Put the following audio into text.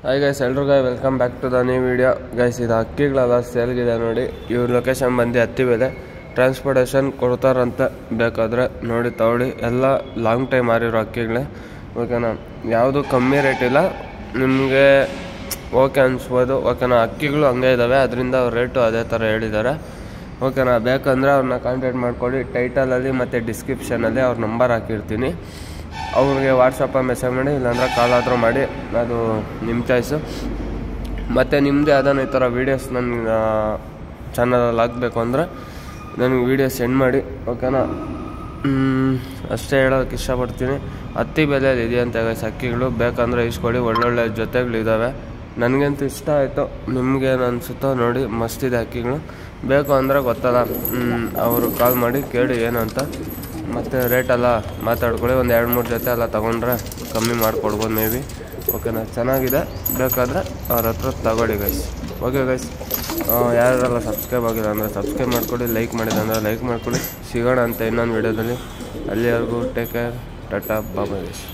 Hi guys, ಎಲ್ರಿಗೂ welcome back to the new video. Guys, ಇದು ಅಕ್ಕಿಗಳೆಲ್ಲ ಸೇಲ್ಗಿದೆ ನೋಡಿ. ಇವ್ರ ಲೊಕೇಶನ್ ಬಂದು ಹತ್ತಿಬೇಲೆ. ಟ್ರಾನ್ಸ್ಪೋರ್ಟೇಷನ್ ಕೊಡ್ತಾರಂತೆ, ಬೇಕಾದರೆ ನೋಡಿ ತಗೊಳ್ಳಿ. ಎಲ್ಲ ಲಾಂಗ್ ಟೈಮ್ ಮಾರಿರೋ ಅಕ್ಕಿಗಳೇ, ಓಕೆನಾ. ಯಾವುದು ಕಮ್ಮಿ ರೇಟ್ ಇಲ್ಲ, ನಿಮಗೆ ಓಕೆ ಅನಿಸ್ಬೋದು, ಓಕೆನಾ. ಅಕ್ಕಿಗಳು ಹಂಗೆ ಇದ್ದಾವೆ, ಅದರಿಂದ ಅವ್ರ ರೇಟು ಅದೇ ಥರ ಹೇಳಿದ್ದಾರೆ, ಓಕೆನಾ. ಬೇಕಂದರೆ ಅವ್ರನ್ನ ಕಾಂಟ್ಯಾಕ್ಟ್ ಮಾಡ್ಕೊಳ್ಳಿ. ಟೈಟಲಲ್ಲಿ ಮತ್ತು ಡಿಸ್ಕ್ರಿಪ್ಷನಲ್ಲಿ ಅವ್ರ ನಂಬರ್ ಹಾಕಿರ್ತೀನಿ. ಅವ್ರಿಗೆ ವಾಟ್ಸಪ್ಪಲ್ಲಿ ಮೆಸೇಜ್ ಮಾಡಿ, ಇಲ್ಲಾಂದ್ರೆ ಕಾಲ್ ಆದರೂ ಮಾಡಿ, ಅದು ನಿಮ್ಮ ಚಾಯ್ಸು. ಮತ್ತು ನಿಮ್ಮದೇ ಯಾವ್ದಾನ ಈ ಥರ ವೀಡಿಯೋಸ್ ನನ್ನ ಚಾನಲಲ್ಲಿ ಹಾಕಬೇಕು ಅಂದರೆ ನನಗೆ ವೀಡಿಯೋ ಸೆಂಡ್ ಮಾಡಿ, ಓಕೆನಾ. ಅಷ್ಟೇ ಹೇಳೋಕ್ಕೆ ಇಷ್ಟಪಡ್ತೀನಿ. ಹತ್ತಿ ಬೆಲೆಯಲ್ಲಿ ಇದೆಯಂತೆ ಗೈಸ್ ಅಕ್ಕಿಗಳು, ಬೇಕಂದರೆ ಇಸ್ಕೊಳ್ಳಿ. ಒಳ್ಳೊಳ್ಳೆ ಜೊತೆಗಳಿದ್ದಾವೆ, ನನಗಂತೂ ಇಷ್ಟ ಆಯಿತು. ನಿಮಗೇನು ಅನಿಸುತ್ತೋ ನೋಡಿ, ಮಸ್ತಿದೆ ಅಕ್ಕಿಗಳು. ಬೇಕು ಅಂದರೆ ಗೊತ್ತಲ್ಲ, ಅವರು ಕಾಲ್ ಮಾಡಿ ಕೇಳಿ ಏನು ಅಂತ. ಮತ್ತು ರೇಟೆಲ್ಲ ಮಾತಾಡ್ಕೊಳ್ಳಿ. ಒಂದು 2-3 ಜೊತೆ ಎಲ್ಲ ತೊಗೊಂಡ್ರೆ ಕಮ್ಮಿ ಮಾಡಿಕೊಡ್ಬೋದು ಮೇ ಬಿ, ಓಕೆನಾ. ಚೆನ್ನಾಗಿದೆ, ಬೇಕಾದರೆ ಅವ್ರ ಹತ್ರ ತಗೊಳ್ಳಿ ಗೈಸ್. ಓಕೆ ಗೈಸ್, ಯಾರೆಲ್ಲ ಸಬ್ಸ್ಕ್ರೈಬ್ ಆಗಿಲ್ಲ ಅಂದರೆ ಸಬ್ಸ್ಕ್ರೈಬ್ ಮಾಡ್ಕೊಳ್ಳಿ, ಲೈಕ್ ಮಾಡಿದೆ ಅಂದರೆ ಲೈಕ್ ಮಾಡ್ಕೊಳ್ಳಿ. ಸಿಗೋಣ ಅಂತ ಇನ್ನೊಂದು ವೀಡಿಯೋದಲ್ಲಿ. ಅಲ್ಲಿವರೆಗೂ take care, tata, bye guys.